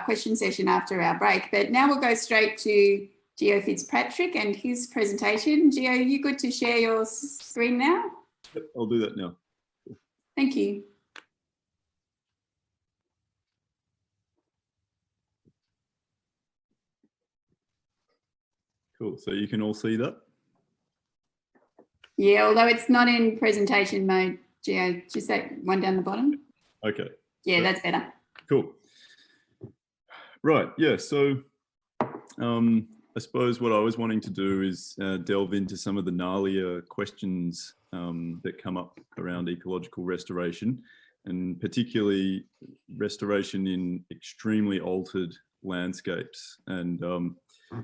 question session after our break. But now we'll go straight to Gio Fitzpatrick and his presentation. Gio, you good to share your screen now? Yep, I'll do that now. Thank you. Cool, so you can all see that? Yeah, although it's not in presentation mode, Gio, just that one down the bottom. Okay. Yeah, that's better. Cool. Right, yeah, so I suppose what I was wanting to do is delve into some of the gnarlier questions that come up around ecological restoration, and particularly restoration in extremely altered landscapes. And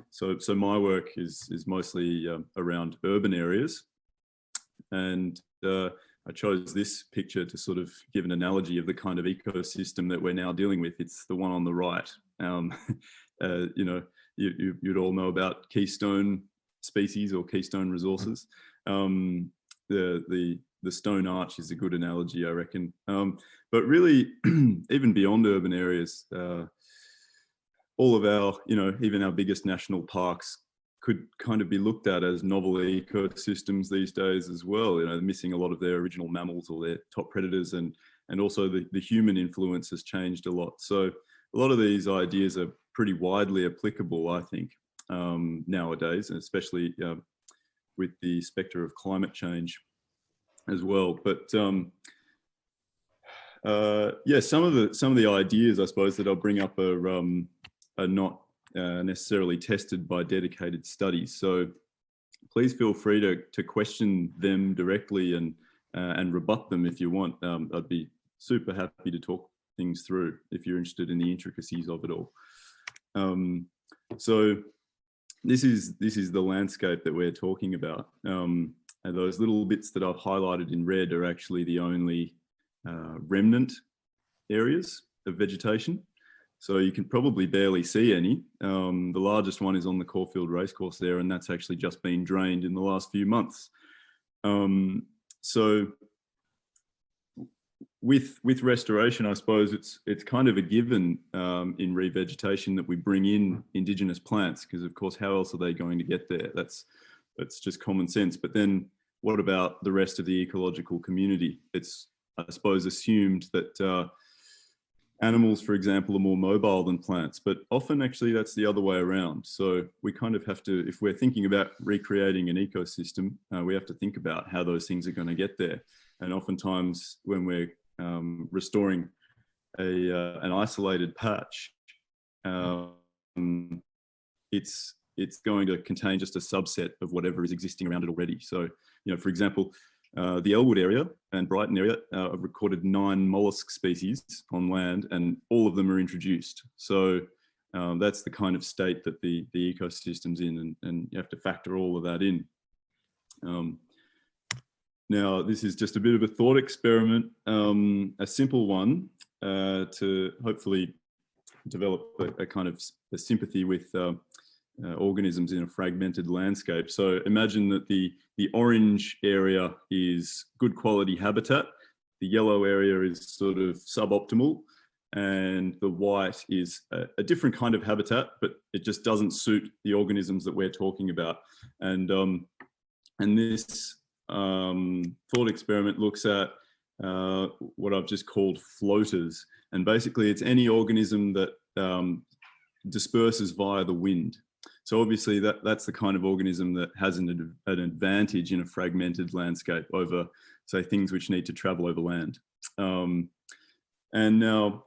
so my work is mostly around urban areas. And I chose this picture to sort of give an analogy of the kind of ecosystem that we're now dealing with. It's the one on the right. You know, you'd all know about keystone species or keystone resources. The stone arch is a good analogy, I reckon. But really, even beyond urban areas, all of our, you know, even our biggest national parks could kind of be looked at as novel ecosystems these days as well. You know, missing a lot of their original mammals or their top predators, and also the human influence has changed a lot. So a lot of these ideas are pretty widely applicable, I think, nowadays, and especially with the spectre of climate change as well. But yeah, some of the ideas, I suppose, that I'll bring up are not necessarily tested by dedicated studies. So please feel free to question them directly and rebut them if you want. I'd be super happy to talk things through if you're interested in the intricacies of it all. So this is the landscape that we're talking about. And those little bits that I've highlighted in red are actually the only remnant areas of vegetation. So you can probably barely see any. The largest one is on the Caulfield Racecourse there, and that's actually just been drained in the last few months. So with restoration, I suppose it's kind of a given in revegetation that we bring in indigenous plants, because of course, how else are they going to get there? That's just common sense. But then what about the rest of the ecological community? It's, I suppose, assumed that animals, for example, are more mobile than plants, but often actually that's the other way around. So we kind of have to, if we're thinking about recreating an ecosystem, we have to think about how those things are going to get there. And oftentimes when we're restoring an isolated patch, it's going to contain just a subset of whatever is existing around it already. So, you know, for example, the Elwood area and Brighton area have recorded 9 mollusk species on land, and all of them are introduced. So that's the kind of state that the ecosystem's in, and you have to factor all of that in. Now, this is just a bit of a thought experiment, a simple one to hopefully develop a kind of a sympathy with organisms in a fragmented landscape. So imagine that the orange area is good quality habitat, the yellow area is sort of suboptimal, and the white is a different kind of habitat, but it just doesn't suit the organisms that we're talking about. And this thought experiment looks at what I've just called floaters, and basically it's any organism that disperses via the wind. So obviously that's the kind of organism that has an advantage in a fragmented landscape over, say, things which need to travel over land. And now,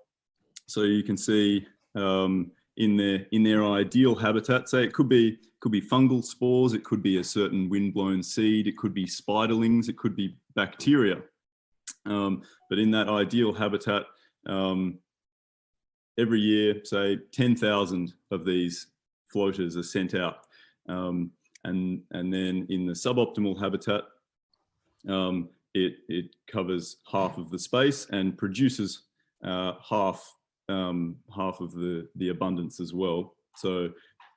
so you can see in their ideal habitat, say it could be fungal spores, it could be a certain wind-blown seed, it could be spiderlings, it could be bacteria. But in that ideal habitat, every year, say 10,000 of these floaters are sent out. And then in the suboptimal habitat, it covers half of the space and produces half of the abundance as well. So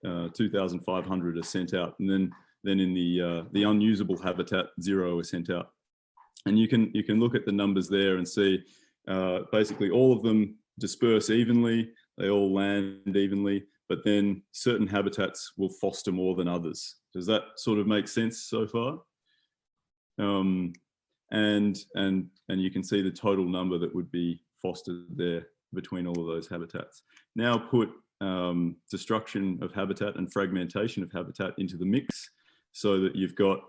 2,500 are sent out, and then in the unusable habitat, 0 are sent out. And you can look at the numbers there and see basically all of them disperse evenly. they all land evenly, but then certain habitats will foster more than others. Does that sort of make sense so far? And you can see the total number that would be fostered there between all of those habitats. Now put destruction of habitat and fragmentation of habitat into the mix, so that you've got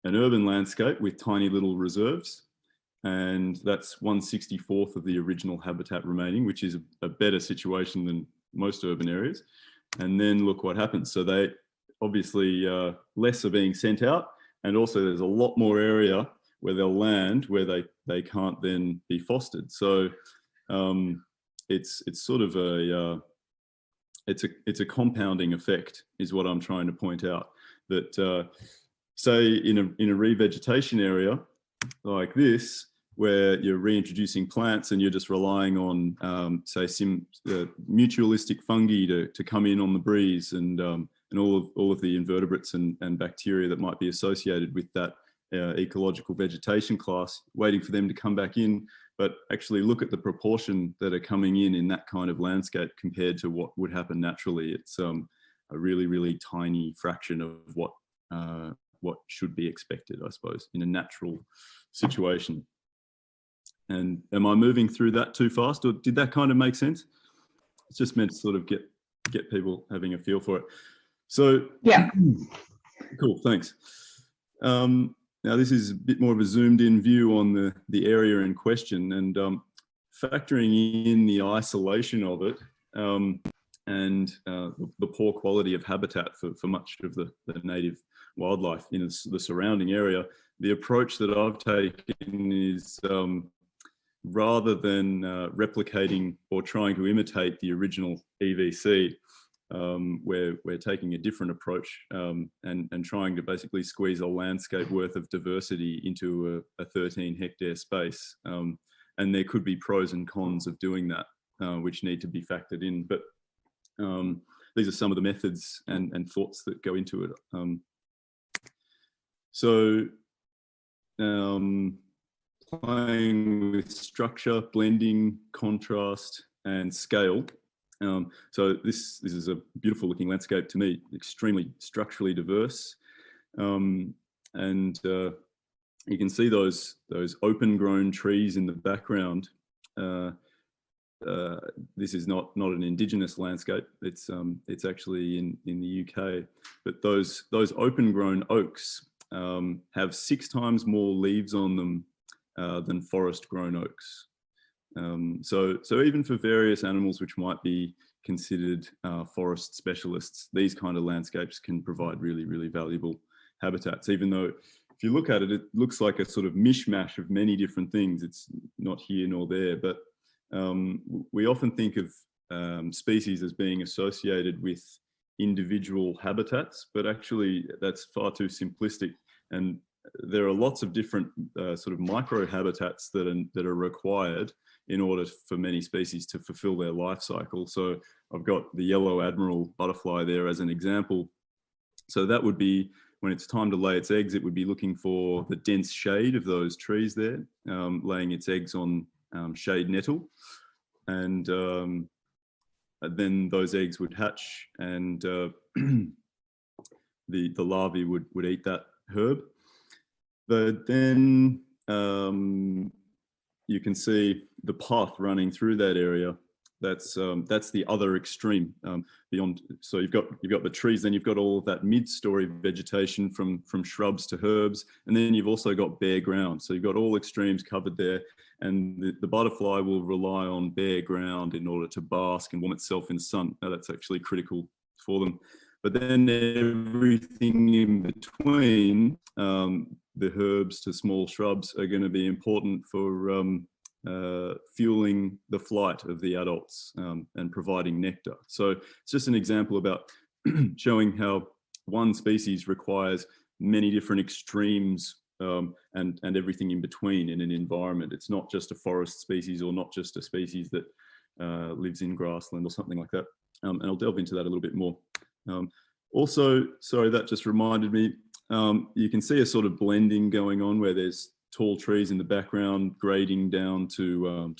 an urban landscape with tiny little reserves, and that's 1/64th of the original habitat remaining, which is a better situation than most urban areas. And then look what happens. So they obviously less are being sent out, and also there's a lot more area where they'll land where they can't then be fostered. So it's sort of it's a compounding effect, is what I'm trying to point out. That say in a revegetation area like this, where you're reintroducing plants and you're just relying on say some mutualistic fungi to come in on the breeze, and all of the invertebrates and bacteria that might be associated with that ecological vegetation class, waiting for them to come back in. But actually look at the proportion that are coming in that kind of landscape compared to what would happen naturally. It's a really, really tiny fraction of what should be expected, I suppose, in a natural situation. And am I moving through that too fast, or did that kind of make sense? It's just meant to sort of get people having a feel for it. So yeah, cool, thanks. Now this is a bit more of a zoomed in view on the area in question, and factoring in the isolation of it and the poor quality of habitat for much of the native wildlife in the surrounding area. The approach that I've taken is rather than replicating or trying to imitate the original EVC, we're taking a different approach and trying to basically squeeze a landscape worth of diversity into a 13 hectare space. And there could be pros and cons of doing that, which need to be factored in. But these are some of the methods and thoughts that go into it. So playing with structure, blending, contrast, and scale. So this is a beautiful looking landscape to me, extremely structurally diverse. And you can see those open grown trees in the background. This is not an indigenous landscape. It's actually in the UK. But those open grown oaks have 6 times more leaves on them than forest grown oaks. So even for various animals which might be considered forest specialists, these kind of landscapes can provide really, really valuable habitats, even though if you look at it, it looks like a sort of mishmash of many different things. It's not here nor there, but we often think of species as being associated with individual habitats, but actually that's far too simplistic. And there are lots of different sort of micro habitats that are required in order for many species to fulfill their life cycle. So I've got the yellow admiral butterfly there as an example. So that would be, when it's time to lay its eggs, it would be looking for the dense shade of those trees there, laying its eggs on shade nettle. And then those eggs would hatch, and the larvae would eat that herb. But then you can see the path running through that area. That's the other extreme beyond. So you've got the trees, then you've got all of that mid-story vegetation from shrubs to herbs, and then you've also got bare ground. So you've got all extremes covered there, and the butterfly will rely on bare ground in order to bask and warm itself in the sun. Now that's actually critical for them. But then everything in between, the herbs to small shrubs, are going to be important for fueling the flight of the adults and providing nectar. So it's just an example about showing how one species requires many different extremes and everything in between in an environment. It's not just a forest species, or not just a species that lives in grassland or something like that. And I'll delve into that a little bit more. Also, sorry, that just reminded me, you can see a sort of blending going on where there's tall trees in the background grading down to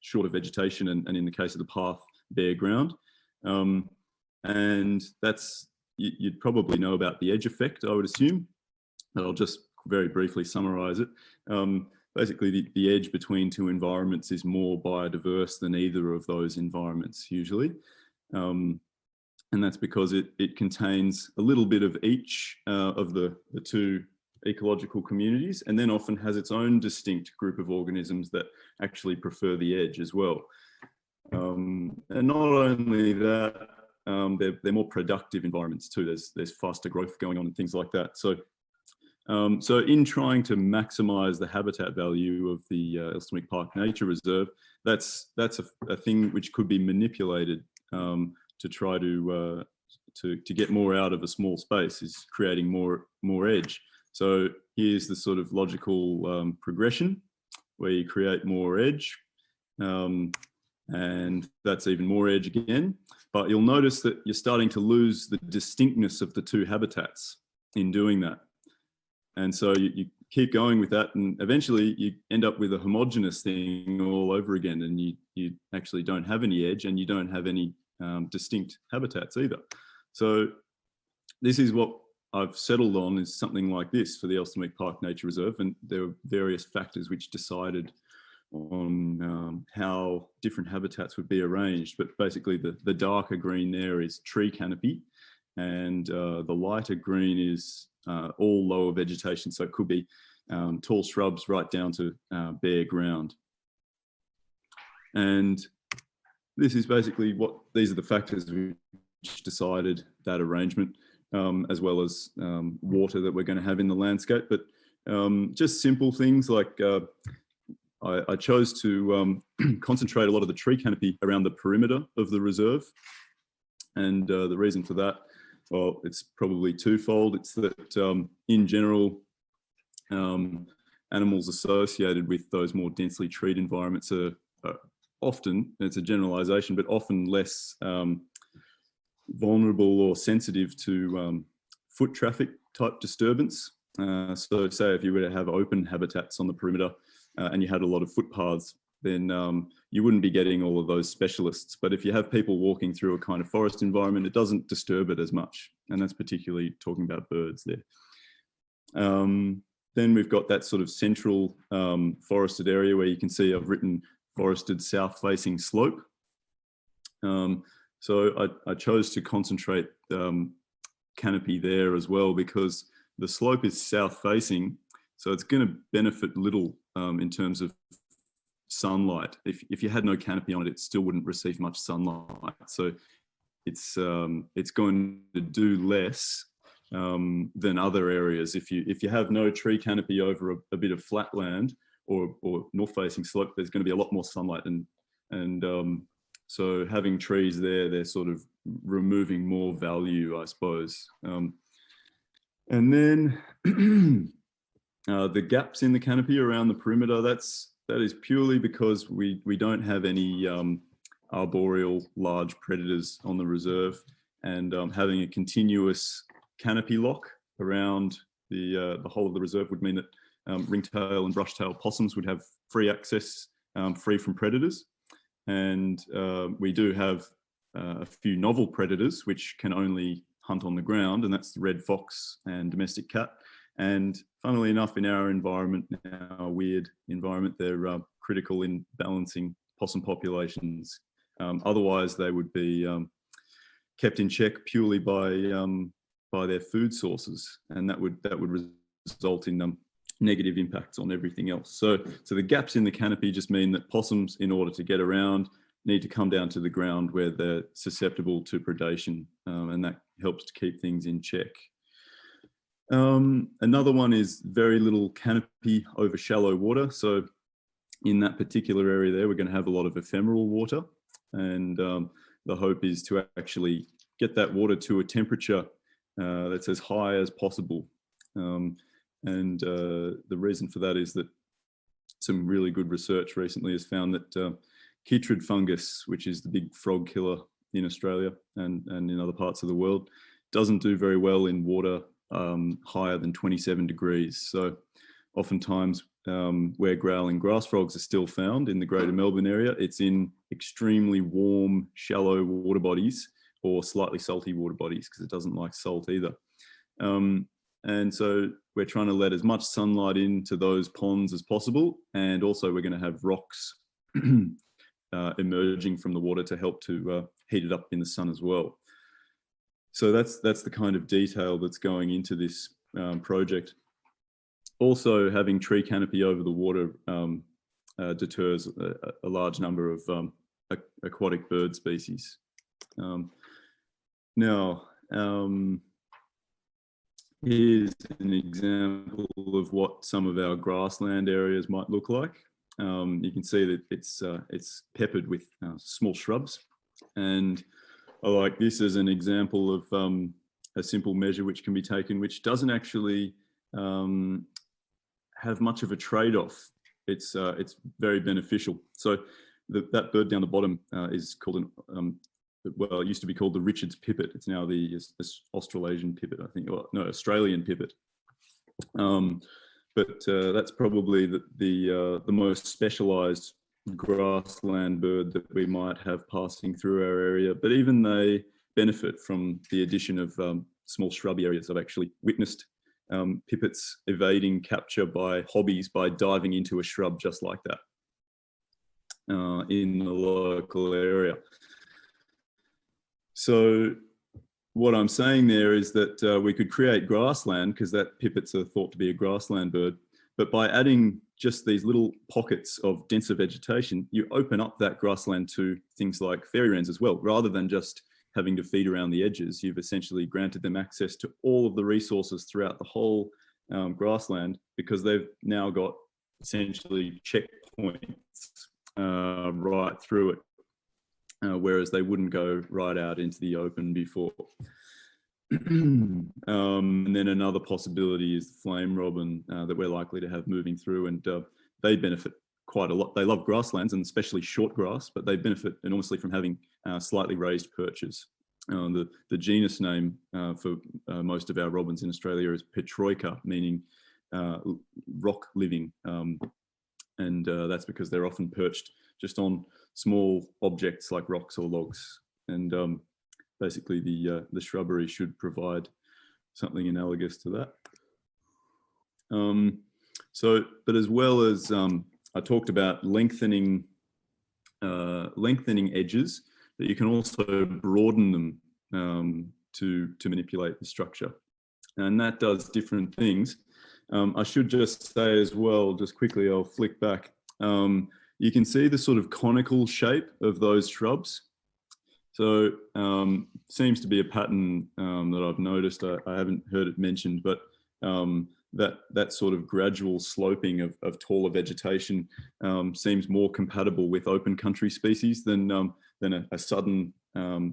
shorter vegetation, and in the case of the path, bare ground. And that's, you'd probably know about the edge effect, I would assume. I'll just very briefly summarise it. Basically, the edge between two environments is more biodiverse than either of those environments usually. And that's because it contains a little bit of each of the two ecological communities, and then often has its own distinct group of organisms that actually prefer the edge as well. And not only that, they're more productive environments too. There's faster growth going on and things like that. So in trying to maximise the habitat value of the Elsternwick Park Nature Reserve, that's a thing which could be manipulated to try to get more out of a small space, is creating more edge. So here's the sort of logical progression where you create more edge, and that's even more edge again. But you'll notice that you're starting to lose the distinctness of the two habitats in doing that. And so you keep going with that, and eventually you end up with a homogeneous thing all over again, and you actually don't have any edge, and you don't have any distinct habitats either. So this is what I've settled on, is something like this for the Elsternwick Park Nature Reserve, and there were various factors which decided on how different habitats would be arranged. But basically the darker green there is tree canopy, and the lighter green is all lower vegetation, so it could be tall shrubs right down to bare ground. And this is basically these are the factors which decided that arrangement, as well as water that we're going to have in the landscape. But just simple things like I chose to concentrate a lot of the tree canopy around the perimeter of the reserve. And the reason for that, well, it's probably twofold. It's that in general, animals associated with those more densely treed environments are often, it's a generalization, but often less vulnerable or sensitive to foot traffic type disturbance. So say if you were to have open habitats on the perimeter and you had a lot of footpaths, then you wouldn't be getting all of those specialists. But if you have people walking through a kind of forest environment, it doesn't disturb it as much. And that's particularly talking about birds there. Then we've got that sort of central forested area where you can see I've written forested south-facing slope. So I chose to concentrate canopy there as well, because the slope is south-facing, so it's going to benefit little in terms of sunlight. If you had no canopy on it, it still wouldn't receive much sunlight. So it's going to do less than other areas. If you have no tree canopy over a bit of flat land or north-facing slope, there's going to be a lot more sunlight, and so having trees there, they're sort of removing more value, I suppose. And then the gaps in the canopy around the perimeter, that is purely because we don't have any arboreal large predators on the reserve, and having a continuous canopy lock around the whole of the reserve would mean that ringtail and brushtail possums would have free access, free from predators. And we do have a few novel predators which can only hunt on the ground, and that's the red fox and domestic cat. And funnily enough, in our environment, our weird environment, they're critical in balancing possum populations. Otherwise, they would be kept in check purely by their food sources, and that would result in negative impacts on everything else. So the gaps in the canopy just mean that possums, in order to get around, need to come down to the ground where they're susceptible to predation, and that helps to keep things in check. Another one is very little canopy over shallow water. So in that particular area there, we're going to have a lot of ephemeral water, and the hope is to actually get that water to a temperature that's as high as possible. And the reason for that is that some really good research recently has found that chytrid fungus, which is the big frog killer in Australia and in other parts of the world, doesn't do very well in water higher than 27 degrees. So oftentimes where growling grass frogs are still found in the greater Melbourne area. It's in extremely warm, shallow water bodies or slightly salty water bodies because it doesn't like salt either. And so we're trying to let as much sunlight into those ponds as possible. And also we're going to have rocks emerging from the water to help to heat it up in the sun as well. So that's the kind of detail that's going into this project. Also, having tree canopy over the water deters a large number of aquatic bird species. Now, here's an example of what some of our grassland areas might look like. You can see that it's peppered with small shrubs, and I like this as an example of a simple measure which can be taken, which doesn't actually have much of a trade-off. It's very beneficial. So that bird down the bottom is called well, it used to be called the Richard's pipit. It's now the Australasian pipit, I think. Well, no, Australian pipit. But that's probably the most specialised grassland bird that we might have passing through our area. But even they benefit from the addition of small shrubby areas. I've actually witnessed pipits evading capture by hobbies by diving into a shrub just like that in the local area. So what I'm saying there is that we could create grassland, because that pipits are thought to be a grassland bird, but by adding just these little pockets of denser vegetation, you open up that grassland to things like fairy wrens as well. Rather than just having to feed around the edges, you've essentially granted them access to all of the resources throughout the whole grassland, because they've now got essentially checkpoints right through it. Whereas they wouldn't go right out into the open before. And then another possibility is the flame robin that we're likely to have moving through, and they benefit quite a lot. They love grasslands, and especially short grass, but they benefit enormously from having slightly raised perches. The genus name for most of our robins in Australia is Petroica, meaning rock living. And that's because they're often perched just on small objects like rocks or logs. And basically the shrubbery should provide something analogous to that. But as well as I talked about lengthening edges, that you can also broaden them to manipulate the structure. And that does different things. I should just say as well, just quickly, I'll flick back. You can see the sort of conical shape of those shrubs. So seems to be a pattern that I've noticed. I haven't heard it mentioned, but that sort of gradual sloping of taller vegetation seems more compatible with open country species than a sudden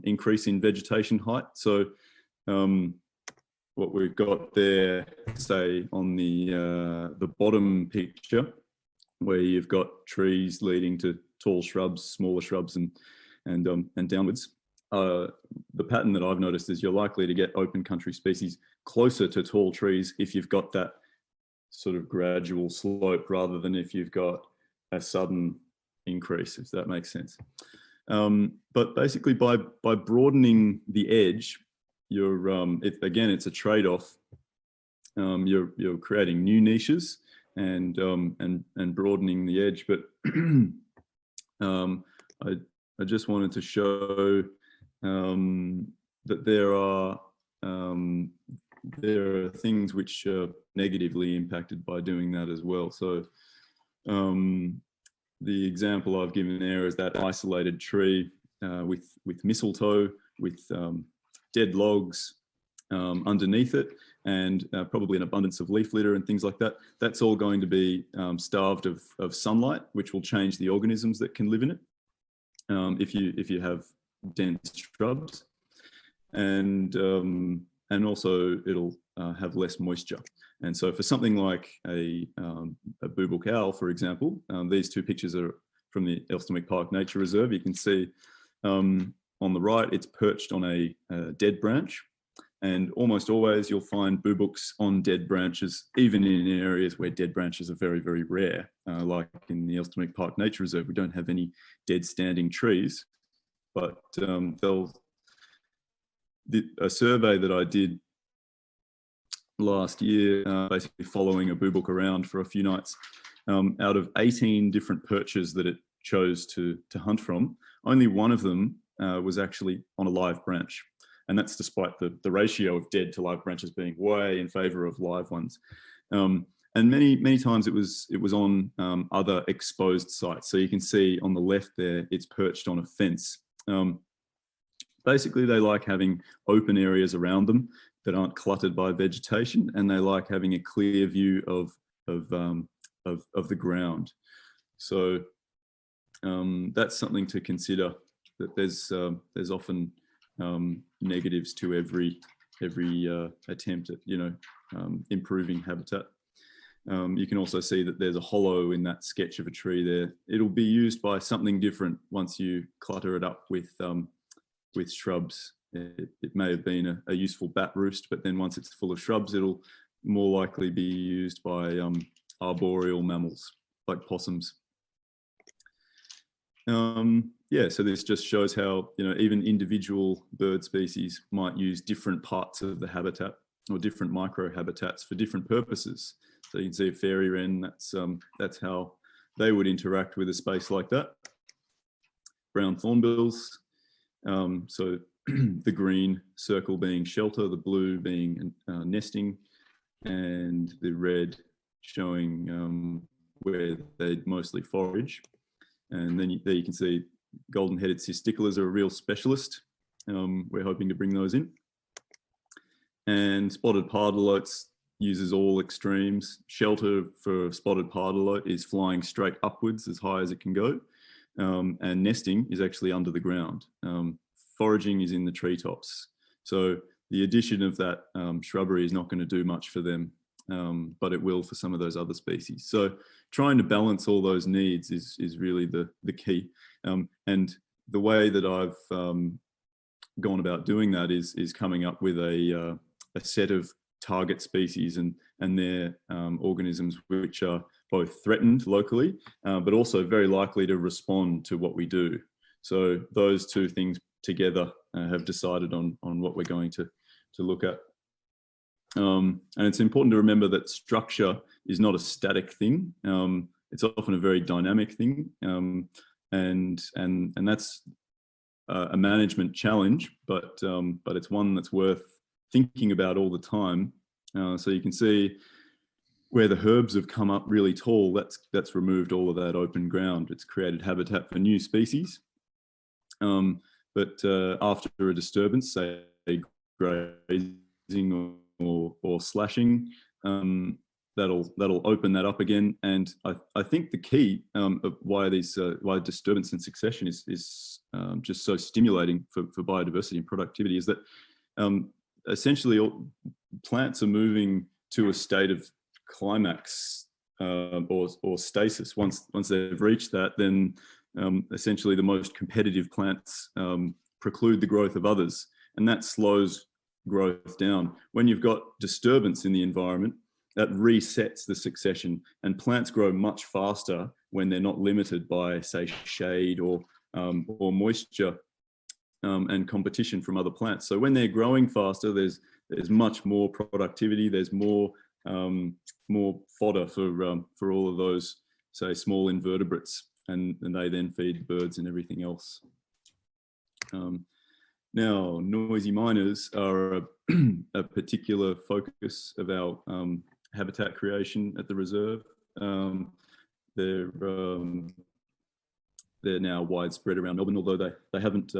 increase in vegetation height. So what we've got there, say on the bottom picture, where you've got trees leading to tall shrubs, smaller shrubs, and downwards. The pattern that I've noticed is you're likely to get open country species closer to tall trees if you've got that sort of gradual slope, rather than if you've got a sudden increase, if that makes sense. But basically, by broadening the edge, again, it's a trade-off. You're creating new niches and broadening the edge. But I just wanted to show that there are things which are negatively impacted by doing that as well. So the example I've given there is that isolated tree with mistletoe, with dead logs underneath it, and probably an abundance of leaf litter and things like that. That's all going to be starved of sunlight, which will change the organisms that can live in it if you have dense shrubs, and also it'll have less moisture. And so for something like a boobook owl, for example, these two pictures are from the Elstonwick Park Nature Reserve. You can see on the right, it's perched on a dead branch, And almost always you'll find booboks on dead branches, even in areas where dead branches are very, very rare, like in the Elsternwick Park Nature Reserve. We don't have any dead standing trees, but a survey that I did last year, basically following a boobook around for a few nights, out of 18 different perches that it chose to hunt from, only one of them was actually on a live branch. And that's despite the ratio of dead to live branches being way in favour of live ones. And many times it was on other exposed sites. So you can see on the left there, it's perched on a fence. Basically, they like having open areas around them that aren't cluttered by vegetation, and they like having a clear view of the ground. So that's something to consider. That there's often negatives to every attempt at improving habitat. You can also see that there's a hollow in that sketch of a tree there. It'll be used by something different once you clutter it up with shrubs. It may have been a useful bat roost, but then once it's full of shrubs, it'll more likely be used by arboreal mammals like possums. Yeah, so this just shows how even individual bird species might use different parts of the habitat or different microhabitats for different purposes. So you can see a fairy wren, that's how they would interact with a space like that. Brown thornbills, so the green circle being shelter, the blue being nesting, and the red showing where they mostly forage. And then there you can see golden-headed cisticolas are a real specialist. We're hoping to bring those in. And spotted pardalotes uses all extremes. Shelter for spotted pardalote is flying straight upwards as high as it can go. And nesting is actually under the ground. Foraging is in the treetops. So the addition of that shrubbery is not going to do much for them, but it will for some of those other species. So trying to balance all those needs is really the key. And the way that I've gone about doing that is coming up with a set of target species and their organisms which are both threatened locally, but also very likely to respond to what we do. So those two things together have decided on what we're going to look at. And it's important to remember that structure is not a static thing. It's often a very dynamic thing, and that's a management challenge, but it's one that's worth thinking about all the time. So you can see where the herbs have come up really tall. That's removed all of that open ground. It's created habitat for new species. But after a disturbance, say grazing or slashing, that'll open that up again. And I think the key of why disturbance and succession is just so stimulating for biodiversity and productivity is that essentially all plants are moving to a state of climax or stasis. Once they've reached that, then essentially the most competitive plants preclude the growth of others, and that slows growth down. When you've got disturbance in the environment, that resets the succession, and plants grow much faster when they're not limited by, say, shade or moisture and competition from other plants. So when they're growing faster, there's much more productivity. There's more fodder for all of those, say, small invertebrates, and they then feed birds and everything else. Now, noisy miners are a particular focus of our habitat creation at the reserve. They're now widespread around Melbourne, although they haven't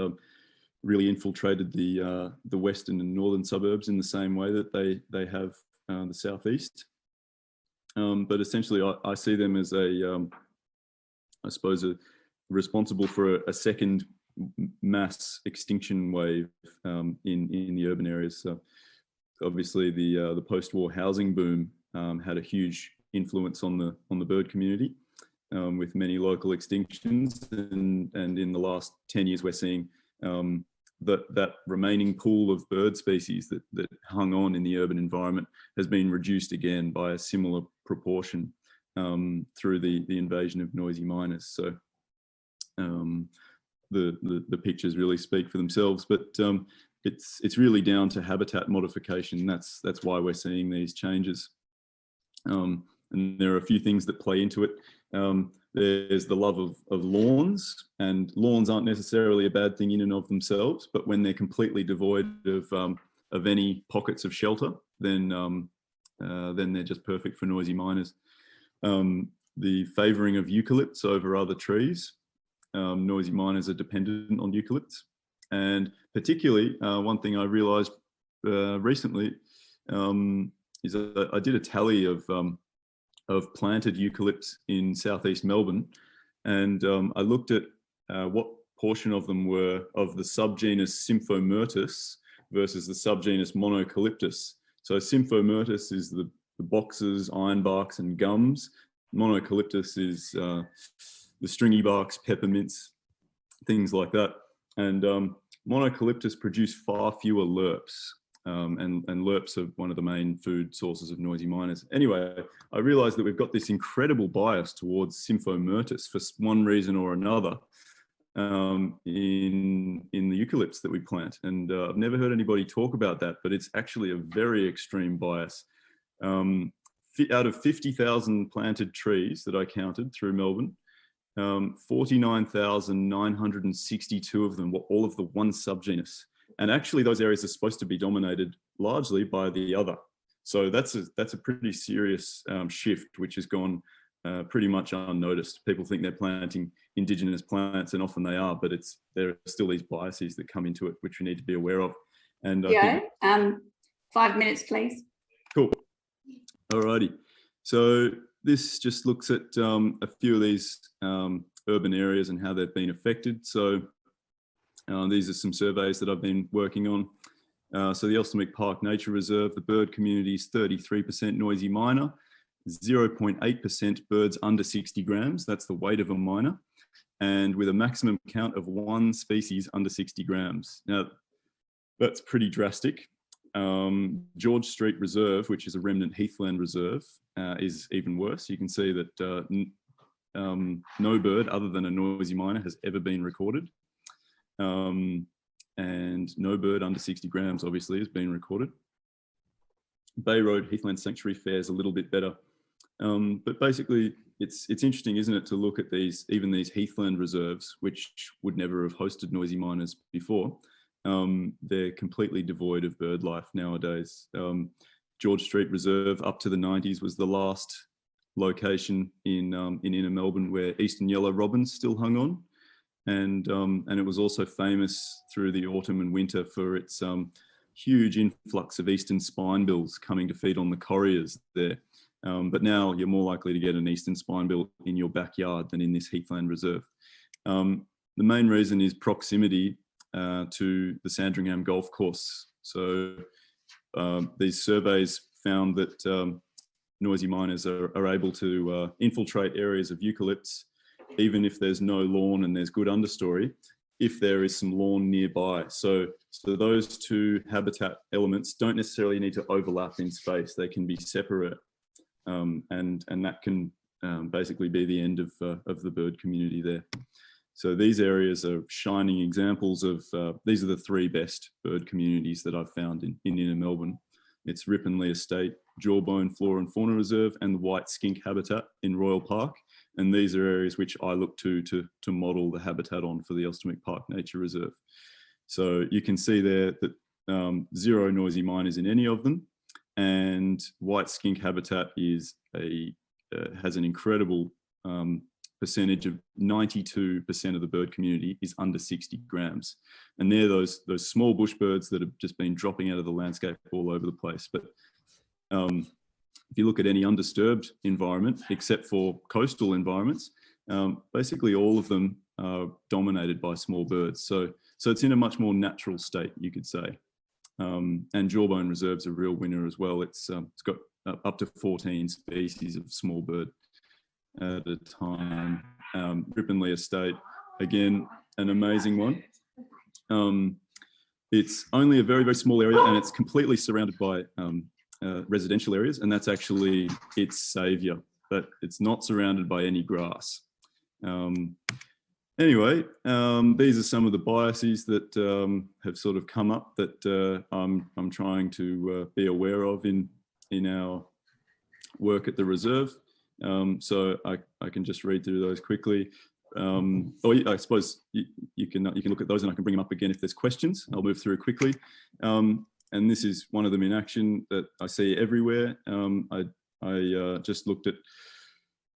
really infiltrated the western and northern suburbs in the same way that they have the southeast. But essentially, I see them as I suppose, responsible for a second mass extinction wave in the urban areas. So obviously, the post-war housing boom had a huge influence on the bird community, with many local extinctions, and in the last 10 years, we're seeing that remaining pool of bird species that hung on in the urban environment has been reduced again by a similar proportion through the invasion of noisy miners. So the pictures really speak for themselves, but it's really down to habitat modification. That's why we're seeing these changes. And there are a few things that play into it. There's the love of lawns, and lawns aren't necessarily a bad thing in and of themselves, but when they're completely devoid of any pockets of shelter, then they're just perfect for noisy miners. The favouring of eucalypts over other trees. Noisy miners are dependent on eucalypts. And particularly, one thing I realised recently is I did a tally of planted eucalypts in southeast Melbourne, and I looked at what portion of them were of the subgenus Symphomertus versus the subgenus Monocalyptus. So Symphomertus is the boxes, ironbarks and gums. Monocalyptus is the stringy barks, peppermints, things like that. And Monocalyptus produce far fewer lerps. And lerps are one of the main food sources of noisy miners. Anyway, I realised that we've got this incredible bias towards Symphomertus for one reason or another in the eucalypts that we plant. And I've never heard anybody talk about that, but it's actually a very extreme bias. Out of 50,000 planted trees that I counted through Melbourne, 49,962 of them were all of the one subgenus. And actually those areas are supposed to be dominated largely by the other. So that's a pretty serious shift, which has gone pretty much unnoticed. People think they're planting indigenous plants, and often they are, but there are still these biases that come into it, which we need to be aware of. And yeah, 5 minutes, please. Cool. Alrighty. So this just looks at a few of these urban areas and how they've been affected. So these are some surveys that I've been working on. So the Elsternwick Park Nature Reserve, the bird community is 33% noisy miner, 0.8% birds under 60 grams. That's the weight of a miner, and with a maximum count of one species under 60 grams. Now, that's pretty drastic. George Street Reserve, which is a remnant heathland reserve, is even worse. You can see that no bird other than a noisy miner has ever been recorded. And no bird under 60 grams obviously has been recorded. Bay Road Heathland Sanctuary fares a little bit better. But basically it's interesting, isn't it, to look at even these heathland reserves, which would never have hosted noisy miners before. They're completely devoid of bird life nowadays. George Street Reserve up to the 90s was the last location in inner Melbourne where eastern yellow robins still hung on. And it was also famous through the autumn and winter for its huge influx of eastern spinebills coming to feed on the correas there. But now you're more likely to get an eastern spinebill in your backyard than in this heathland reserve. The main reason is proximity to the Sandringham Golf Course. So these surveys found that noisy miners are able to infiltrate areas of eucalypts even if there's no lawn and there's good understory, if there is some lawn nearby. So those two habitat elements don't necessarily need to overlap in space. They can be separate, and that can basically be the end of the bird community there. So these areas are shining examples of, these are the three best bird communities that I've found in inner Melbourne. It's Ripponlea Estate, Jawbone Flora and Fauna Reserve, and the White Skink Habitat in Royal Park. And these are areas which I look to model the habitat on for the Elsternwick Park Nature Reserve. So you can see there that zero noisy miners in any of them, and White Skink Habitat is has an incredible percentage of 92% of the bird community is under 60 grams. And they're those small bush birds that have just been dropping out of the landscape all over the place. But if you look at any undisturbed environment, except for coastal environments, basically all of them are dominated by small birds. So it's in a much more natural state, you could say. And Jawbone Reserve's a real winner as well. It's got up to 14 species of small bird at a time. Ripponlea Estate, again, an amazing one. it's only a very, very small area, and it's completely surrounded by residential areas, and that's actually its saviour, but it's not surrounded by any grass. Anyway, these are some of the biases that have sort of come up that I'm trying to be aware of in our work at the reserve. So I can just read through those quickly. Or I suppose you can look at those, and I can bring them up again if there's questions. I'll move through quickly. And this is one of them in action that I see everywhere. I just looked at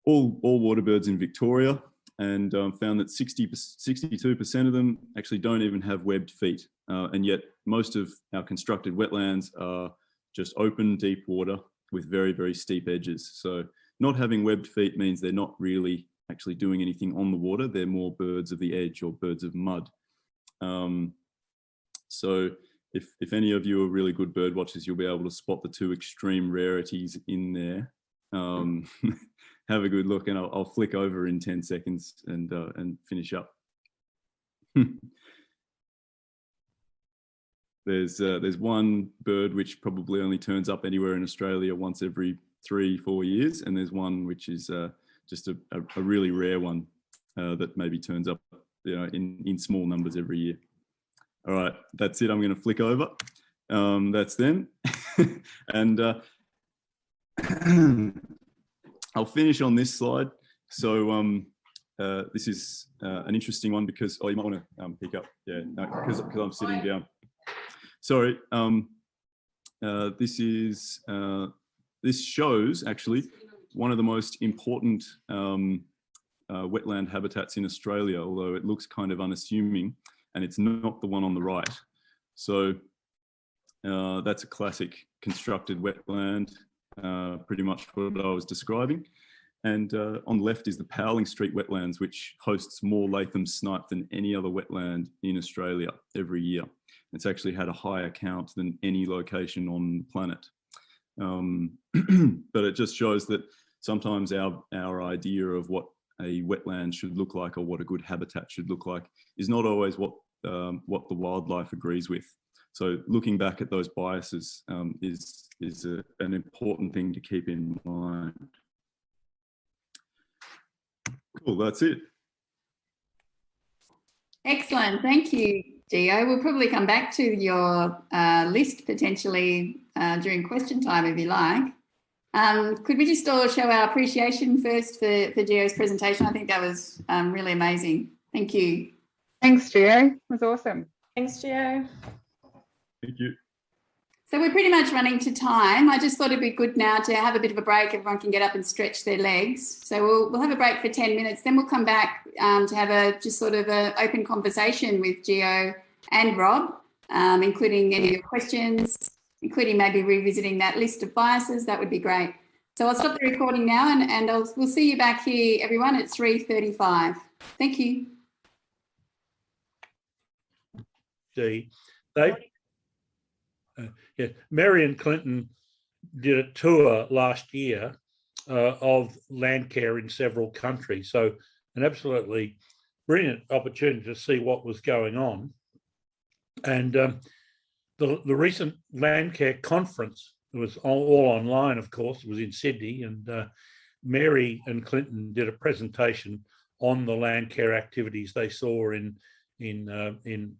all water birds in Victoria, and found that 62% of them actually don't even have webbed feet. And yet most of our constructed wetlands are just open, deep water with very, very steep edges. So not having webbed feet means they're not really actually doing anything on the water. They're more birds of the edge or birds of mud. So if any of you are really good bird watchers, you'll be able to spot the two extreme rarities in there. Have a good look, and I'll flick over in 10 seconds and finish up. There's one bird which probably only turns up anywhere in Australia once every 3-4 years, and there's one which is just a really rare one that maybe turns up, in small numbers every year. All right, that's it. I'm going to flick over. That's them, and I'll finish on this slide. So this is an interesting one because, you might want to pick up. Yeah, no, because I'm sitting down. Sorry. This shows actually one of the most important wetland habitats in Australia, although it looks kind of unassuming, and it's not the one on the right. So that's a classic constructed wetland. Pretty much what I was describing. And on the left is the Powling Street wetlands, which hosts more Latham snipe than any other wetland in Australia every year. It's actually had a higher count than any location on the planet. But it just shows that sometimes our idea of what a wetland should look like or what a good habitat should look like is not always what the wildlife agrees with. So looking back at those biases is an important thing to keep in mind. Cool, that's it. Excellent, thank you, Gio. We'll probably come back to your list potentially during question time if you like. Could we just all show our appreciation first for Gio's presentation? I think that was really amazing. Thank you. Thanks, Gio. It was awesome. Thanks, Gio. Thank you. So we're pretty much running to time. I just thought it'd be good now to have a bit of a break. Everyone can get up and stretch their legs. So we'll have a break for 10 minutes. Then we'll come back to have just sort of an open conversation with Gio and Rob, including any of your questions, including maybe revisiting that list of biases. That would be great. So I'll stop the recording now, and we'll see you back here, everyone, at 3:35. Thank you. Mary and Clinton did a tour last year of land care in several countries. So an absolutely brilliant opportunity to see what was going on. And the recent land care conference, it was all online, of course, it was in Sydney, and Mary and Clinton did a presentation on the land care activities they saw in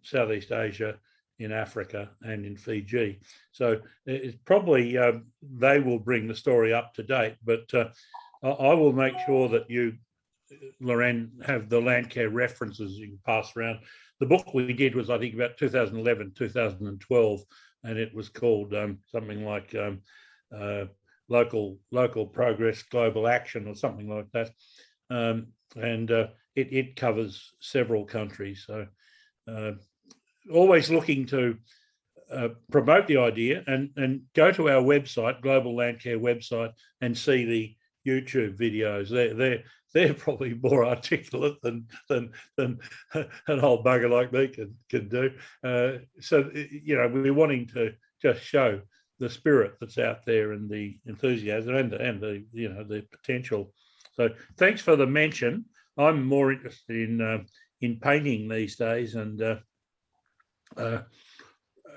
Southeast Asia, in Africa and in Fiji. So it's probably they will bring the story up to date, but I will make sure that you, Lorraine, have the land care references you can pass around. The book we did was, I think, about 2011, 2012, and it was called something like Local Progress, Global Action, or something like that. And it covers several countries. So always looking to promote the idea, and go to our website, Global Land Care website, and see the YouTube videos. They're probably more articulate than an old bugger like me can do. So we're wanting to just show the spirit that's out there and the enthusiasm and the potential. So thanks for the mention. I'm more interested in painting these days, and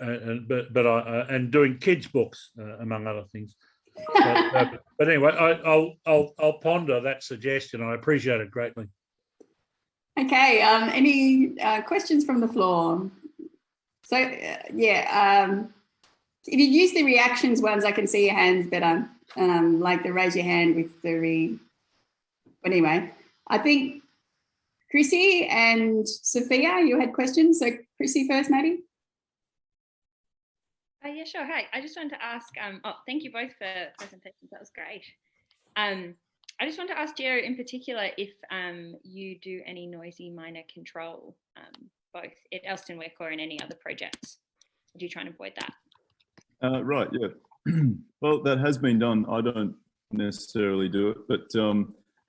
and doing kids' books, among other things. But anyway, I'll ponder that suggestion. I appreciate it greatly. Okay. Any questions from the floor? So if you use the reactions ones, I can see your hands better. Like the raise your hand with the Anyway, I think Chrissy and Sophia, you had questions. So Chrissy first, maybe. Yeah, sure. Hi, I just wanted to ask, thank you both for presentations. That was great. I just wanted to ask Geo in particular if you do any noisy miner control, both at Elston-Weck or in any other projects. Do you try and avoid that? Right, yeah. Well, that has been done. I don't necessarily do it, but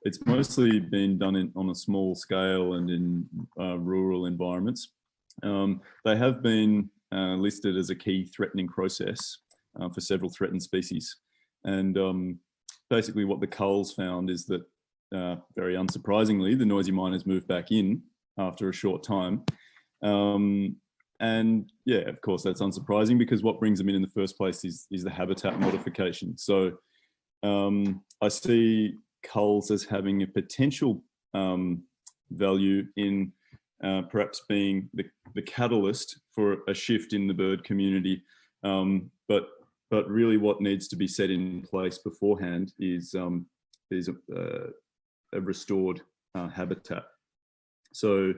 it's mostly been done on a small scale and in rural environments. They have been listed as a key threatening process for several threatened species. And basically what the culls found is that, very unsurprisingly, the noisy miners moved back in after a short time. And yeah, of course, that's unsurprising because what brings them in the first place is the habitat modification. So I see culls as having a potential value in perhaps being the catalyst for a shift in the bird community. But really what needs to be set in place beforehand is a restored habitat. So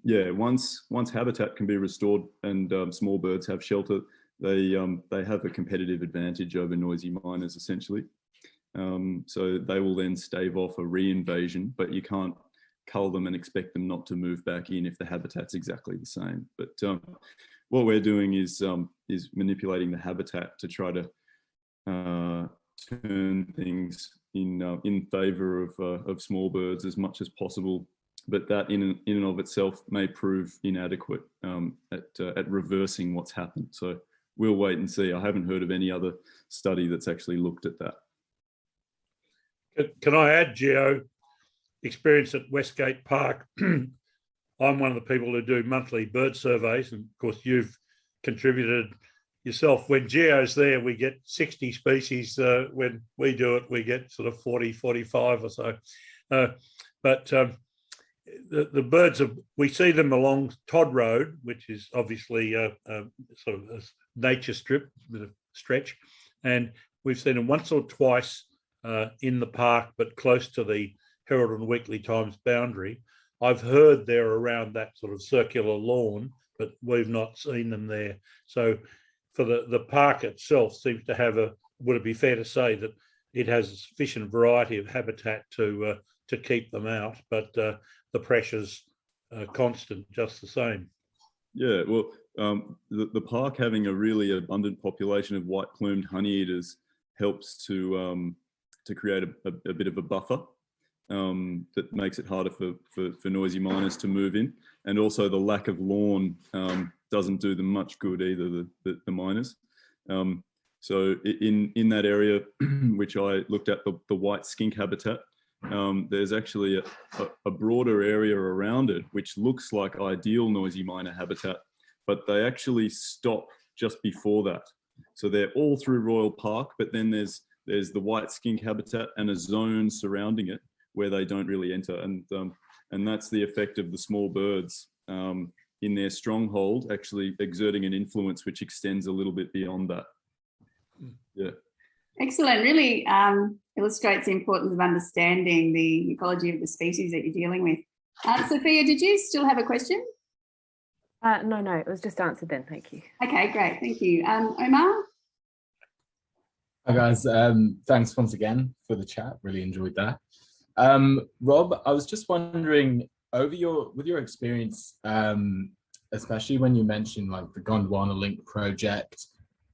yeah, once habitat can be restored and small birds have shelter, they have a competitive advantage over noisy miners essentially. So they will then stave off a re-invasion, but you can't cull them and expect them not to move back in if the habitat's exactly the same. But what we're doing is manipulating the habitat to try to turn things in favour of small birds as much as possible. But that in and of itself may prove inadequate at reversing what's happened. So we'll wait and see. I haven't heard of any other study that's actually looked at that. Can I add, Geo, experience at Westgate Park? I'm one of the people who do monthly bird surveys, and of course you've contributed yourself. When Geo's there, we get 60 species. When we do it, we get sort of 40, 45 or so. But the birds, we see them along Todd Road, which is obviously a sort of a nature strip with a stretch. And we've seen them once or twice in the park, but close to the Herald and Weekly Times boundary. I've heard they're around that sort of circular lawn, but we've not seen them there. So for the park itself seems to have would it be fair to say that it has a sufficient variety of habitat to keep them out, but the pressure's constant just the same. Yeah, well, the park having a really abundant population of white-plumed honeyeaters helps to create a bit of a buffer that makes it harder for noisy miners to move in. And also the lack of lawn doesn't do them much good either, the miners. So in that area, which I looked at, the white skink habitat, there's actually a broader area around it, which looks like ideal noisy miner habitat, but they actually stop just before that. So they're all through Royal Park, but then there's the white skink habitat and a zone surrounding it where they don't really enter. And that's the effect of the small birds in their stronghold, actually exerting an influence which extends a little bit beyond that. Yeah. Excellent. Really illustrates the importance of understanding the ecology of the species that you're dealing with. Sophia, did you still have a question? No, it was just answered then. Thank you. Okay, great. Thank you. Omar? Hi guys, thanks once again for the chat. Really enjoyed that. Rob, I was just wondering, with your experience, especially when you mentioned like the Gondwana Link project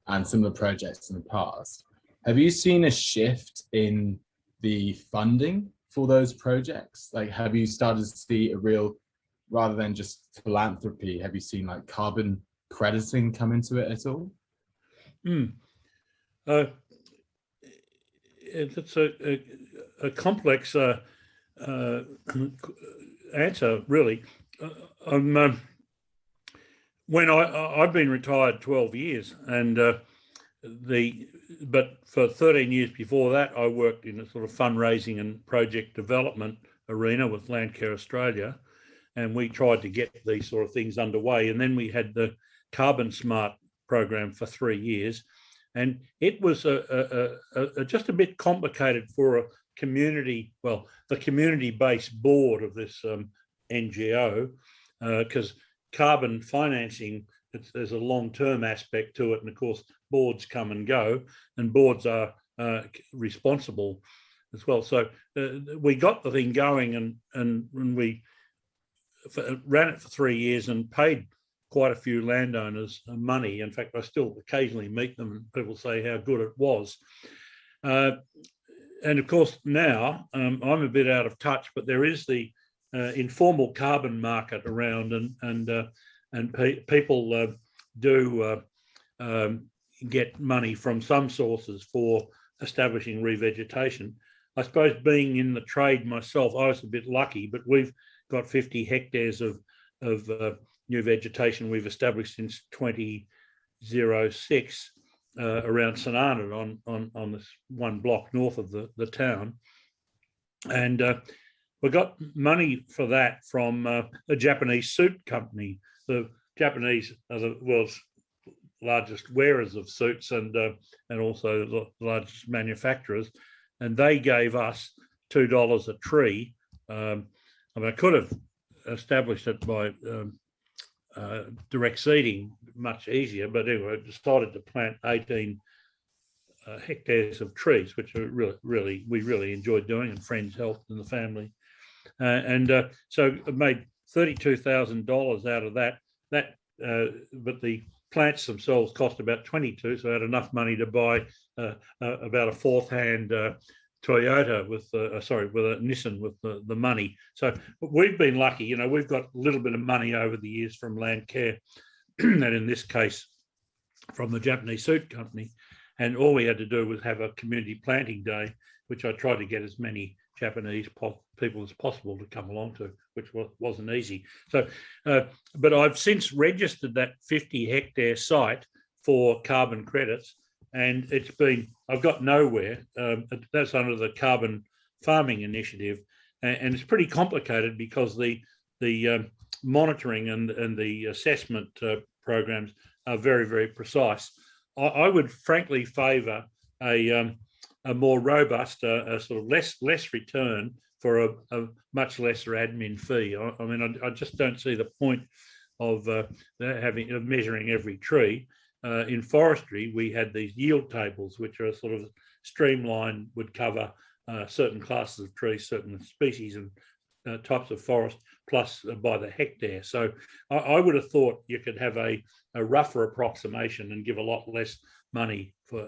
and similar projects in the past, have you seen a shift in the funding for those projects? Like, have you started to see a real, rather than just philanthropy, have you seen like carbon crediting come into it at all? It's a complex answer, really. when I've been retired 12 years, and but for 13 years before that, I worked in a sort of fundraising and project development arena with Landcare Australia, and we tried to get these sort of things underway. And then we had the Carbon Smart program for 3 years, and it was just a bit complicated for a community, well, the community-based board of this NGO, because carbon financing, there's a long-term aspect to it, and of course boards come and go, and boards are responsible as well. So we got the thing going, and we ran it for 3 years and paid quite a few landowners money. In fact, I still occasionally meet them and people say how good it was. And of course now I'm a bit out of touch, but there is the informal carbon market around, and people do get money from some sources for establishing revegetation. I suppose being in the trade myself, I was a bit lucky, but we've got 50 hectares of new vegetation we've established since 2006 around St Arnaud on this one block north of the town. And we got money for that from a Japanese suit company. The Japanese are the world's largest wearers of suits, and also the largest manufacturers. And they gave us $2 a tree. I mean, I could have established it by direct seeding much easier, but anyway, I decided to plant 18 hectares of trees, which are we really enjoyed doing, and friends helped in the family. So I made $32,000 out of that. But the plants themselves cost about 22, so I had enough money to buy about a fourth-hand Toyota with a Nissan with the money. So we've been lucky, you know, we've got a little bit of money over the years from Landcare, and in this case from the Japanese suit company. And all we had to do was have a community planting day, which I tried to get as many Japanese people as possible to come along to, which wasn't easy. So, but I've since registered that 50-hectare site for carbon credits, and I've got nowhere. That's under the Carbon Farming Initiative, and it's pretty complicated because the monitoring and the assessment programs are very, very precise. I would frankly favour a more robust, sort of less return for a much lesser admin fee. I mean, I just don't see the point of measuring every tree. In forestry, we had these yield tables, which are sort of streamlined, would cover certain classes of trees, certain species and types of forest, plus by the hectare. So I would have thought you could have a rougher approximation and give a lot less money for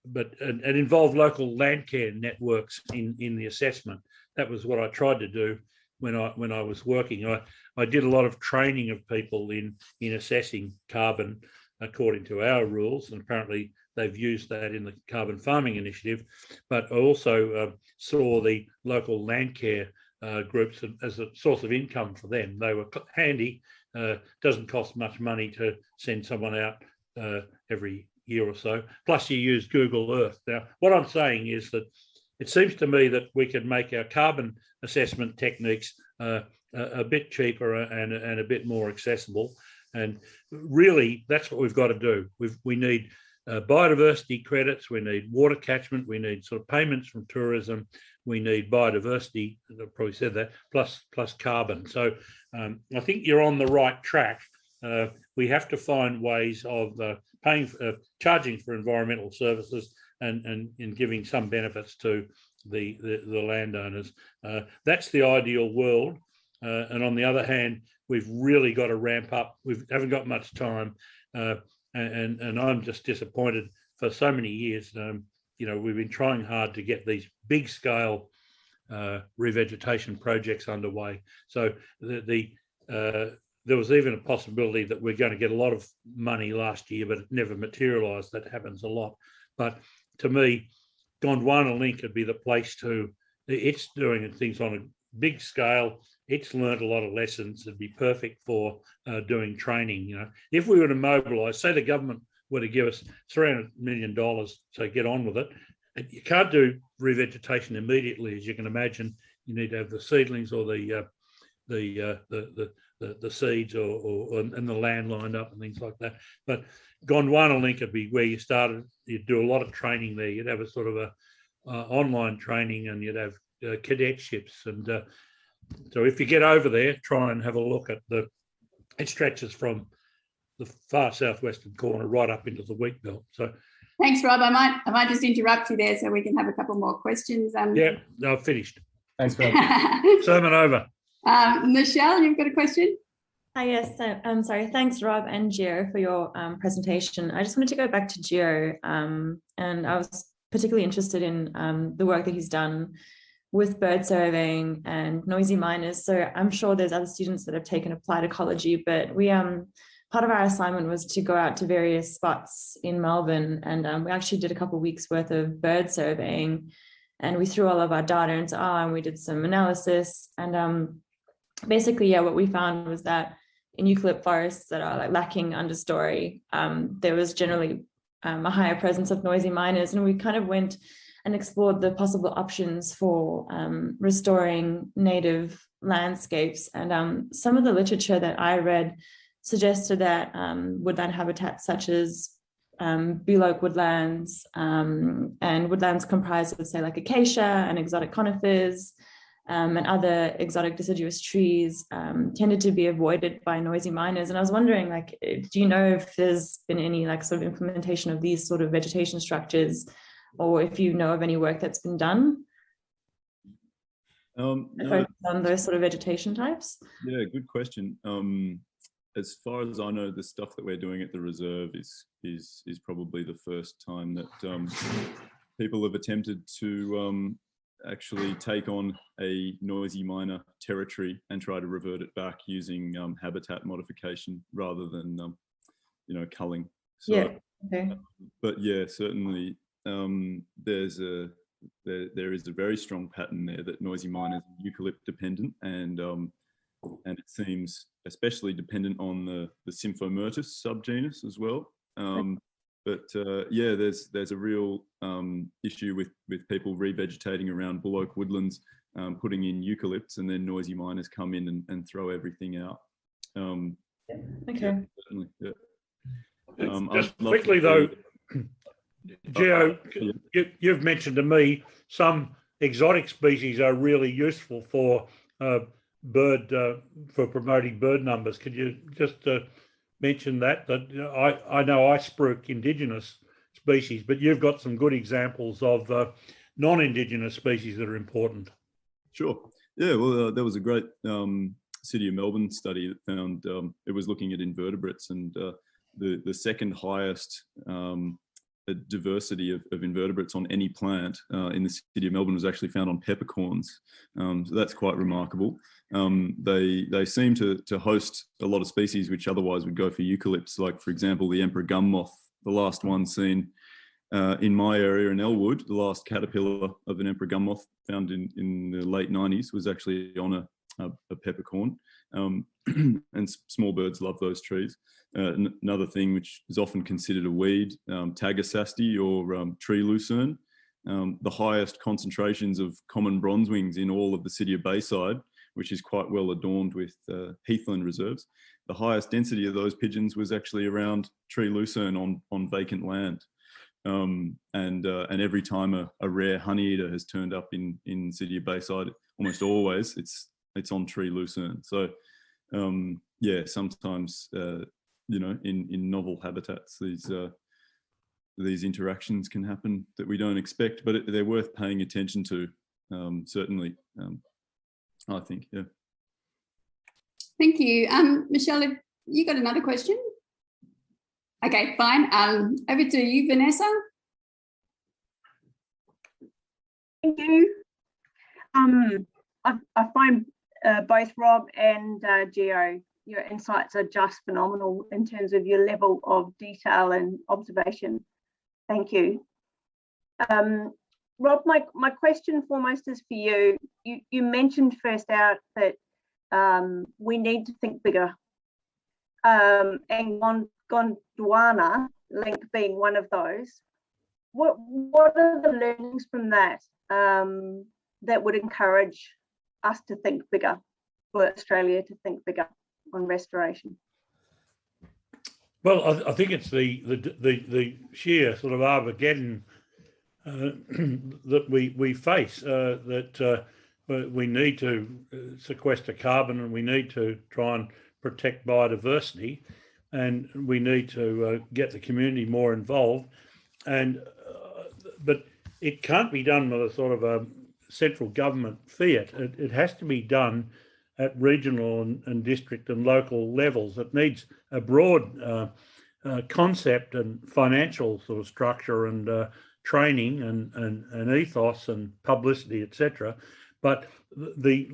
but involve local land care networks in the assessment. That was what I tried to do when I was working. I did a lot of training of people in assessing carbon according to our rules, and apparently they've used that in the Carbon Farming Initiative. But I also saw the local land care groups as a source of income for them. They were handy. Doesn't cost much money to send someone out every year or so. Plus you use Google Earth. Now, what I'm saying is that it seems to me that we could make our carbon assessment techniques a bit cheaper and a bit more accessible. And really, that's what we've got to do. We need biodiversity credits, we need water catchment, we need sort of payments from tourism, we need biodiversity, I probably said that, plus carbon. So I think you're on the right track. We have to find ways of charging for environmental services and giving some benefits to the landowners. That's the ideal world. And on the other hand, we've really got to ramp up. We haven't got much time, and I'm just disappointed. For so many years, you know, we've been trying hard to get these big scale revegetation projects underway. So there was even a possibility that we're going to get a lot of money last year, but it never materialised. That happens a lot. But to me, Gondwana Link could be the place to. It's doing things on a big scale. it's learned a lot of lessons. It'd be perfect for doing training. You know, if we were to mobilise, say the government were to give us $300 million to get on with it, you can't do revegetation immediately, as you can imagine. You need to have the seedlings or the seeds and the land lined up and things like that. But Gondwana Link would be where you started. You'd do a lot of training there. You'd have a sort of a online training, and you'd have cadetships. And so if you get over there, try and have a look at it stretches from the far southwestern corner right up into the wheat belt. So thanks, Rob. I might just interrupt you there so we can have a couple more questions. Yeah, no, I've finished. Thanks, Rob. Sermon over. Michelle, you've got a question? Yes, I'm sorry. Thanks, Rob and Gio, for your presentation. I just wanted to go back to Gio, and I was particularly interested in the work that he's done with bird surveying and noisy miners. So I'm sure there's other students that have taken applied ecology, but we part of our assignment was to go out to various spots in Melbourne, and we actually did a couple of weeks worth of bird surveying, and we threw all of our data into R and we did some analysis. And basically, yeah, what we found was that in eucalypt forests that are like lacking understory, there was generally a higher presence of noisy miners, and we kind of went and explored the possible options for restoring native landscapes. And some of the literature that I read suggested that woodland habitats such as Blue Oak woodlands and woodlands comprised of, say, like acacia and exotic conifers and other exotic deciduous trees tended to be avoided by noisy miners. And I was wondering, like, do you know if there's been any like sort of implementation of these sort of vegetation structures, or if you know of any work that's been done No. on those sort of vegetation types? Yeah, good question. As far as I know, the stuff that we're doing at the reserve is probably the first time that people have attempted to actually take on a noisy miner territory and try to revert it back using habitat modification rather than culling. So, yeah. Okay. But yeah, certainly there is a very strong pattern there that noisy miners are eucalypt dependent, and it seems especially dependent on the Symphomertus subgenus as well. Yeah, there's a real issue with people revegetating around Bull Oak woodlands, putting in eucalypts, and then noisy miners come in and throw everything out. Okay. Yeah, certainly, yeah. Just quickly though, Gio, you've mentioned to me some exotic species are really useful for for promoting bird numbers. Could you just mention that? I know I spruik indigenous species, but you've got some good examples of non-indigenous species that are important. Sure. Yeah. Well, there was a great City of Melbourne study that found it was looking at invertebrates, and the second highest diversity of invertebrates on any plant in the City of Melbourne was actually found on peppercorns. So that's quite remarkable. They seem to host a lot of species which otherwise would go for eucalypts, like, for example, the emperor gum moth, the last one seen in my area in Elwood. The last caterpillar of an emperor gum moth found in the late 90s was actually on a peppercorn. And small birds love those trees. Another thing which is often considered a weed, Tagersasty or tree lucerne, the highest concentrations of common bronzewings in all of the City of Bayside, which is quite well adorned with heathland reserves. The highest density of those pigeons was actually around tree lucerne on vacant land. And every time a rare honeyeater has turned up in City of Bayside, almost always it's on tree lucerne. So yeah, sometimes in novel habitats these interactions can happen that we don't expect, but they're worth paying attention to. Certainly, I think. Yeah. Thank you, Michelle. Have you got another question? Okay, fine. Over to you, Vanessa. Thank you. I find both Rob and Gio, your insights are just phenomenal in terms of your level of detail and observation. Thank you. Rob, my question foremost is for you. You mentioned first out that we need to think bigger. And Gondwana link being one of those. What are the learnings from that that would encourage us to think bigger, for Australia to think bigger on restoration? Well, I think it's the sheer sort of Armageddon that we face, that we need to sequester carbon, and we need to try and protect biodiversity, and we need to get the community more involved. And but it can't be done with a sort of a central government fiat. It has to be done at regional and district and local levels. It needs a broad concept and financial sort of structure and training and ethos and publicity, etc. But the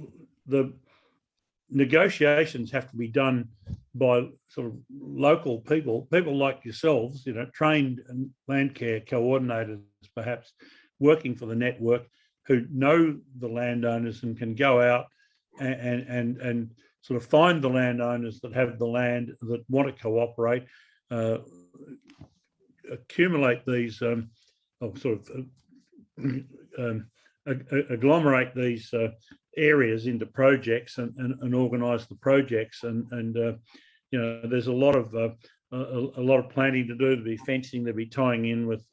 negotiations have to be done by sort of local people like yourselves, trained land care coordinators, perhaps working for the network, who know the landowners and can go out and sort of find the landowners that have the land, that want to cooperate, accumulate these agglomerate these areas into projects and organise the projects, and there's a lot of planning to do. There'll be fencing, there'll be tying in with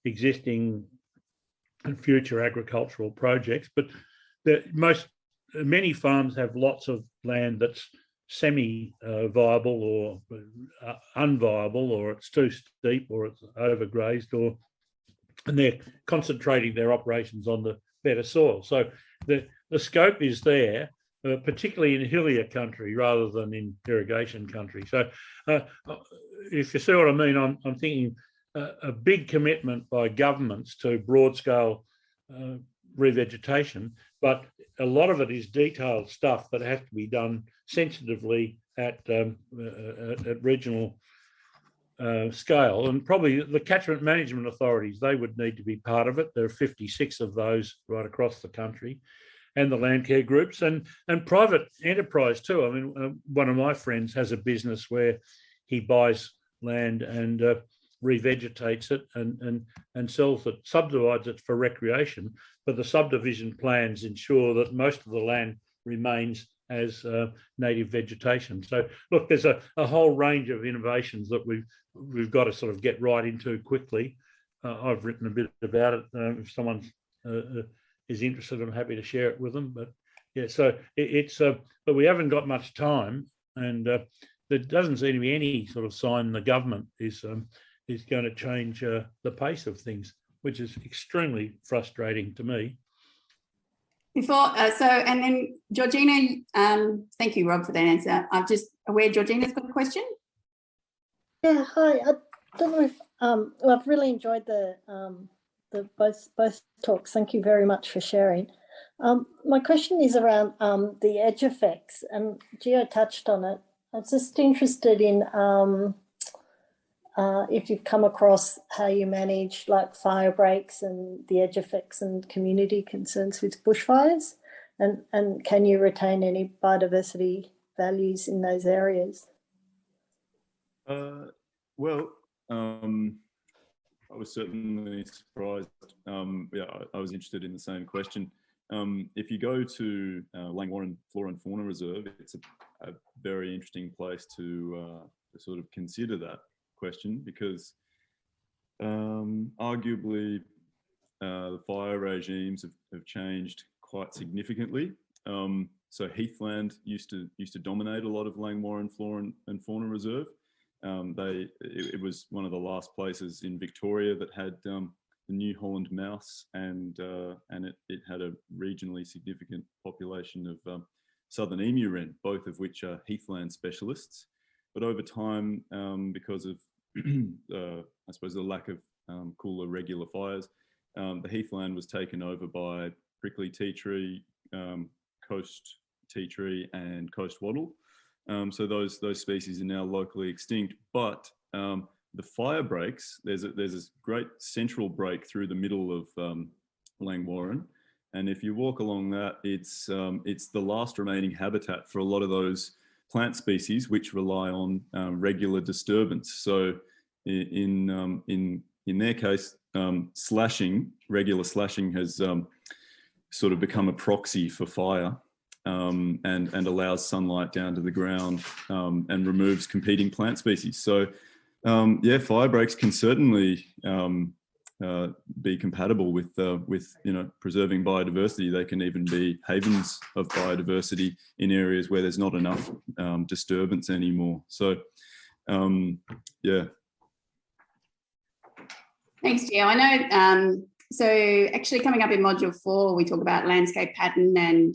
existing and future agricultural projects, but many farms have lots of land that's semi-viable or unviable, or it's too steep, or it's overgrazed, and they're concentrating their operations on the better soil. So the scope is there, particularly in hillier country rather than in irrigation country. So if you see what I mean, I'm thinking a big commitment by governments to broad-scale revegetation, but a lot of it is detailed stuff that has to be done sensitively at regional scale. And probably the catchment management authorities, they would need to be part of it. There are 56 of those right across the country, and the land care groups and private enterprise too. I mean, one of my friends has a business where he buys land and revegetates it and sells it, subdivides it for recreation, but the subdivision plans ensure that most of the land remains as native vegetation. So look, there's a whole range of innovations that we've got to sort of get right into quickly. I've written a bit about it. If someone is interested, I'm happy to share it with them. But yeah, so but we haven't got much time, and there doesn't seem to be any sort of sign the government is going to change the pace of things, which is extremely frustrating to me. And then Georgina, thank you, Rob, for that answer. I'm just aware Georgina's got a question. Yeah, hi. I don't know if well, I've really enjoyed the both talks. Thank you very much for sharing. My question is around the edge effects, and Gio touched on it. I was just interested in if you've come across how you manage like fire breaks and the edge effects and community concerns with bushfires, and can you retain any biodiversity values in those areas? Well, I was certainly surprised. Yeah, I was interested in the same question. If you go to Langwarrin Flora and Fauna Reserve, it's a very interesting place to sort of consider that question, because arguably the fire regimes have changed quite significantly. So heathland used to dominate a lot of Langwarrin Flora and Fauna Reserve. It was one of the last places in Victoria that had the New Holland mouse, and it had a regionally significant population of southern emu wren, both of which are heathland specialists. But over time, because of I suppose the lack of cooler regular fires, the heathland was taken over by prickly tea tree, coast tea tree, and coast wattle. So those species are now locally extinct. But the fire breaks, there's a great central break through the middle of Langwarrin, And if you walk along that, it's the last remaining habitat for a lot of those plant species which rely on regular disturbance. So in their case, regular slashing has sort of become a proxy for fire, and allows sunlight down to the ground, and removes competing plant species. So yeah, fire breaks can certainly be compatible with preserving biodiversity. They can even be havens of biodiversity in areas where there's not enough disturbance anymore. So yeah. Thanks, Gio. I know, so actually coming up in module 4, we talk about landscape pattern and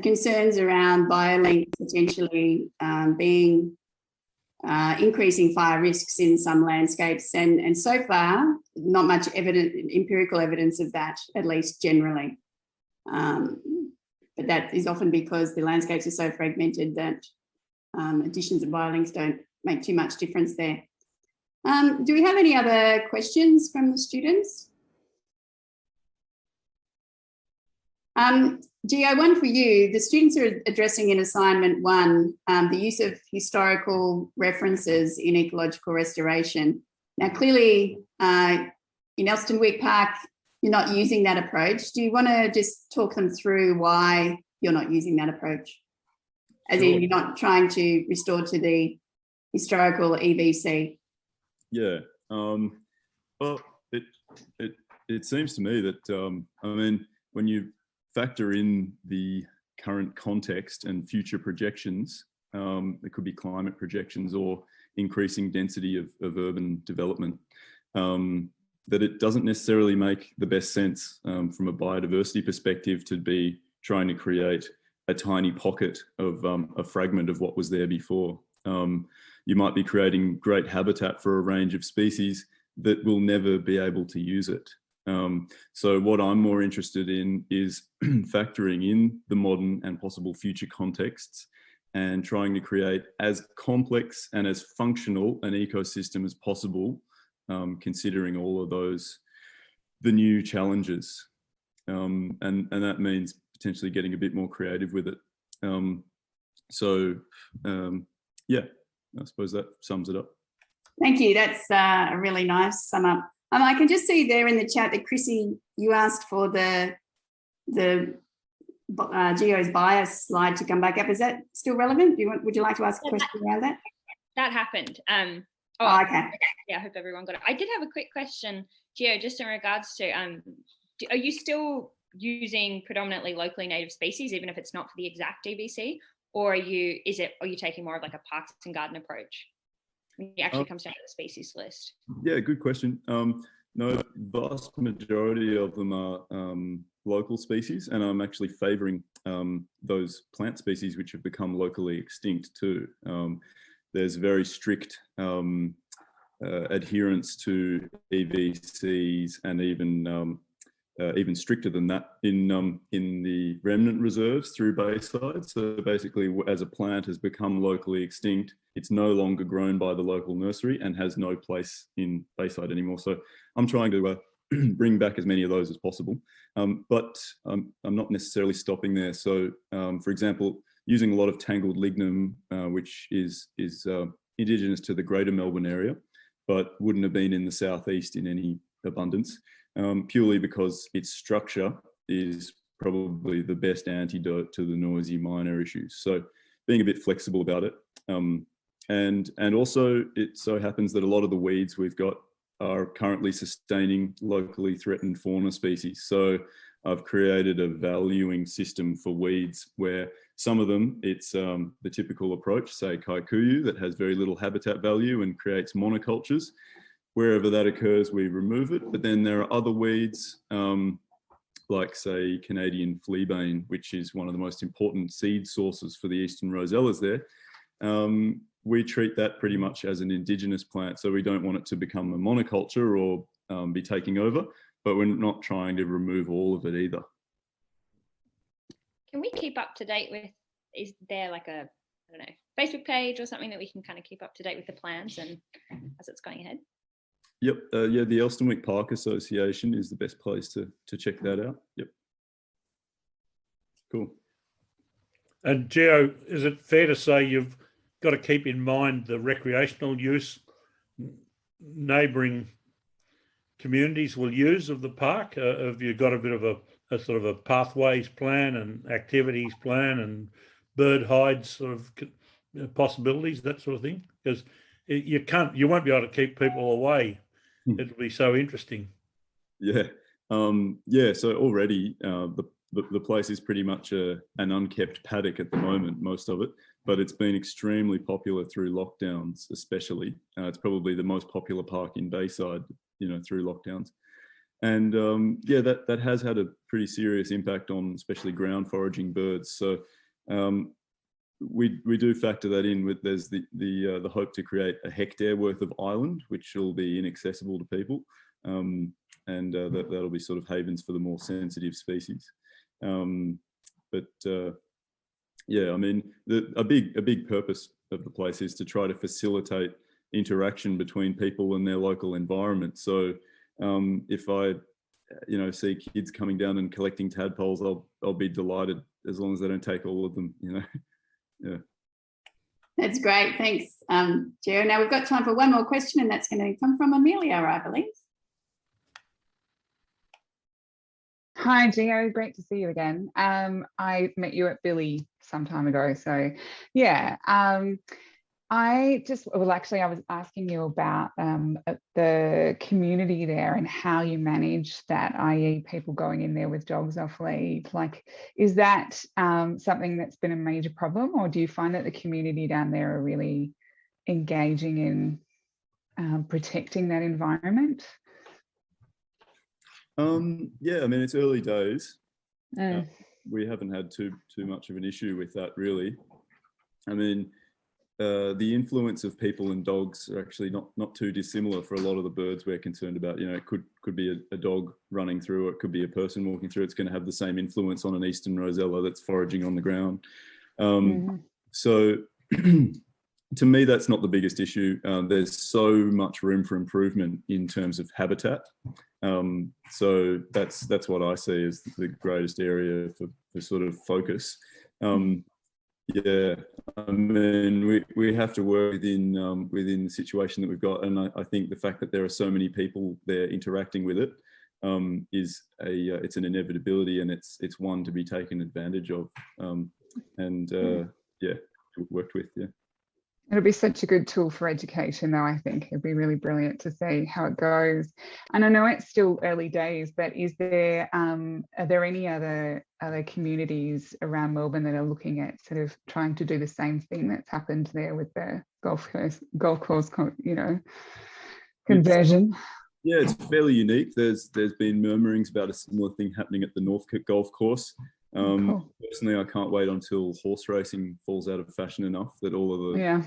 concerns around biolinks potentially being increasing fire risks in some landscapes, and so far not much empirical evidence of that, at least generally. But that is often because the landscapes are so fragmented that additions of biolinks don't make too much difference there. Do we have any other questions from the students? Gio, one for you. The students are addressing in assignment 1 the use of historical references in ecological restoration. Now, clearly, in Elsternwick Park, you're not using that approach. Do you want to just talk them through why you're not using that approach? As in, you're not trying to restore to the historical EVC. Yeah. Well, it seems to me that I mean, when you factor in the current context and future projections, it could be climate projections or increasing density of urban development, that it doesn't necessarily make the best sense from a biodiversity perspective to be trying to create a tiny pocket of a fragment of what was there before. You might be creating great habitat for a range of species that will never be able to use it. So what I'm more interested in is factoring in the modern and possible future contexts and trying to create as complex and as functional an ecosystem as possible, considering all of those, the new challenges. And that means potentially getting a bit more creative with it. Yeah, I suppose that sums it up. Thank you. That's a really nice sum up. I can just see there in the chat that Chrissy, you asked for the Geo's bias slide to come back up. Is that still relevant? Would you like to ask a question around that? That happened. Okay. Yeah, I hope everyone got it. I did have a quick question, Geo, just in regards to, are you still using predominantly locally native species, even if it's not for the exact DVC, or are you taking more of like a parks and garden approach when it actually comes down to the species list? Yeah, good question. No, vast majority of them are local species, and I'm actually favouring those plant species which have become locally extinct too. There's very strict adherence to EVCs, and even stricter than that in the remnant reserves through Bayside. So basically, as a plant has become locally extinct, it's no longer grown by the local nursery and has no place in Bayside anymore. So I'm trying to bring back as many of those as possible, but I'm not necessarily stopping there. So for example, using a lot of tangled lignum, which is indigenous to the greater Melbourne area, but wouldn't have been in the southeast in any abundance, purely because its structure is probably the best antidote to the noisy minor issues. So being a bit flexible about it. And also it so happens that a lot of the weeds we've got are currently sustaining locally threatened fauna species. So I've created a valuing system for weeds where some of them, it's the typical approach, say kikuyu, that has very little habitat value and creates monocultures. Wherever that occurs, we remove it. But then there are other weeds, like say Canadian fleabane, which is one of the most important seed sources for the eastern rosellas there. We treat that pretty much as an indigenous plant. So we don't want it to become a monoculture or be taking over, but we're not trying to remove all of it either. Can we keep up to date with, is there like a, I don't know, Facebook page or something that we can kind of keep up to date with the plans and as it's going ahead? Yep, yeah, the Elsternwick Park Association is the best place to check that out. Yep. Cool. And Geo, is it fair to say you've got to keep in mind the recreational use neighbouring communities will use of the park? Have you got a bit of a sort of a pathways plan and activities plan and bird hides sort of possibilities, that sort of thing? Because you won't be able to keep people away. It'll be so interesting. Yeah. Yeah. So already the place is pretty much an unkept paddock at the moment, most of it, but it's been extremely popular through lockdowns, especially. It's probably the most popular park in Bayside, through lockdowns. And yeah, that has had a pretty serious impact on especially ground foraging birds. So we do factor that in. There's the hope to create a hectare worth of island, which will be inaccessible to people. And that'll be sort of havens for the more sensitive species. Yeah, I mean, a big purpose of the place is to try to facilitate interaction between people and their local environment. So if I, see kids coming down and collecting tadpoles, I'll be delighted, as long as they don't take all of them. Yeah. That's great. Thanks, Geo. Now we've got time for one more question, and that's going to come from Amelia, I believe. Hi, Geo. Great to see you again. I met you at Billy some time ago. So, yeah, I was asking you about the community there and how you manage that, i.e. people going in there with dogs off lead. Like, is that something that's been a major problem, or do you find that the community down there are really engaging in protecting that environment? Yeah, I mean, it's early days. We haven't had too much of an issue with that, really. I mean, the influence of people and dogs are actually not too dissimilar for a lot of the birds we're concerned about. It could be a dog running through, or it could be a person walking through. It's going to have the same influence on an eastern rosella that's foraging on the ground. So to me, that's not the biggest issue. There's so much room for improvement in terms of habitat. So that's what I see as the greatest area for sort of focus. Yeah, I mean, we have to work within the situation that we've got, and I think the fact that there are so many people there interacting with it is it's an inevitability, and it's one to be taken advantage of. Yeah, worked with. Yeah. It'll be such a good tool for education, though. I think it'd be really brilliant to see how it goes. And I know it's still early days, but are there any other communities around Melbourne that are looking at sort of trying to do the same thing that's happened there with the golf course, conversion? Yeah, it's fairly unique. There's been murmurings about a similar thing happening at the Northcote Golf Course. Cool. Personally, I can't wait until horse racing falls out of fashion enough that all of the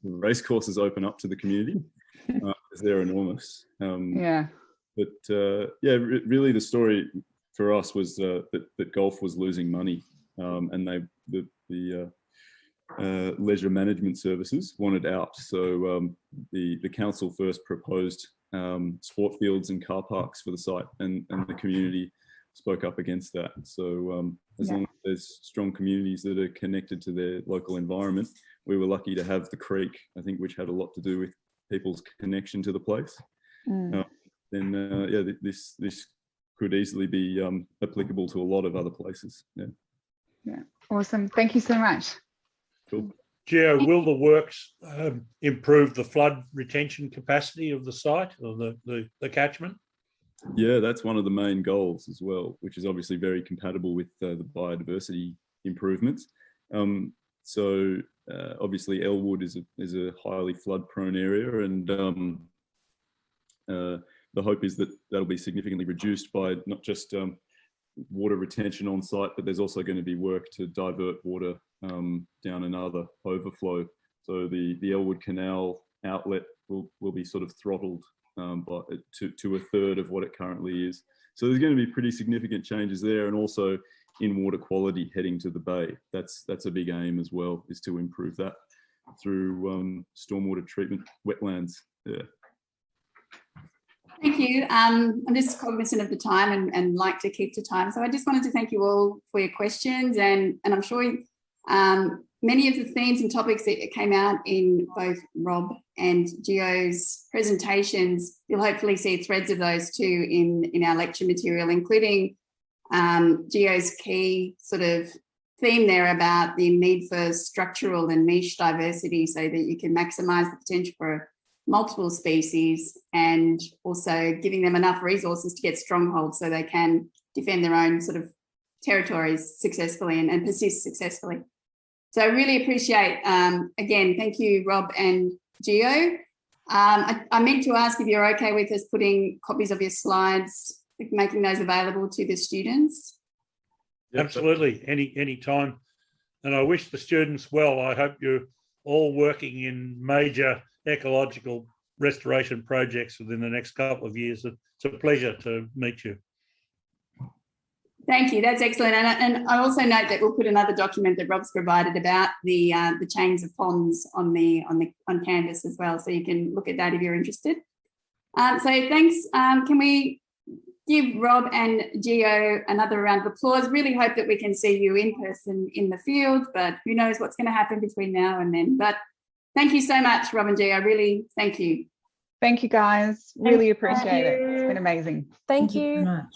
race courses open up to the community, because they're enormous. Really the story for us was that golf was losing money, and the leisure management services wanted out. So the council first proposed sport fields and car parks for the site, and the community spoke up against that. So as long as there's strong communities that are connected to their local environment, we were lucky to have the creek, I think, which had a lot to do with people's connection to the place. This could easily be applicable to a lot of other places. Yeah, awesome. Thank you so much. Cool. Geo, will the works improve the flood retention capacity of the site, or the catchment? Yeah, that's one of the main goals as well, which is obviously very compatible with the biodiversity improvements. Obviously Elwood is a highly flood-prone area, and the hope is that that'll be significantly reduced by not just water retention on site, but there's also going to be work to divert water down another overflow. So the Elwood Canal outlet will be sort of throttled to a third of what it currently is. So there's going to be pretty significant changes there, and also in water quality heading to the bay. That's a big aim as well, is to improve that through stormwater treatment, wetlands. Yeah. Thank you. I'm just cognizant of the time and like to keep to time. So I just wanted to thank you all for your questions, and I'm sure many of the themes and topics that came out in both Rob and Gio's presentations, you'll hopefully see threads of those too in our lecture material, including Gio's key sort of theme there about the need for structural and niche diversity so that you can maximise the potential for multiple species, and also giving them enough resources to get strongholds so they can defend their own sort of territories successfully and persist successfully. So I really appreciate, again, thank you, Rob and Gio. I meant to ask if you're okay with us putting copies of your slides, making those available to the students. Absolutely, any time. And I wish the students well. I hope you're all working in major ecological restoration projects within the next couple of years. It's a pleasure to meet you. Thank you, that's excellent. And I also note that we'll put another document that Rob's provided about the chains of ponds on Canvas as well, so you can look at that if you're interested. So thanks. Can we give Rob and Gio another round of applause? Really hope that we can see you in person in the field, but who knows what's going to happen between now and then. But thank you so much, Rob and Gio. Really, thank you. Thank you, guys. Really appreciate it. It's been amazing. Thank you very much.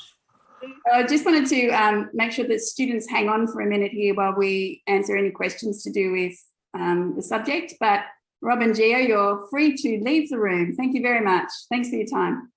I just wanted to make sure that students hang on for a minute here while we answer any questions to do with the subject. But Rob and Gio, you're free to leave the room. Thank you very much. Thanks for your time.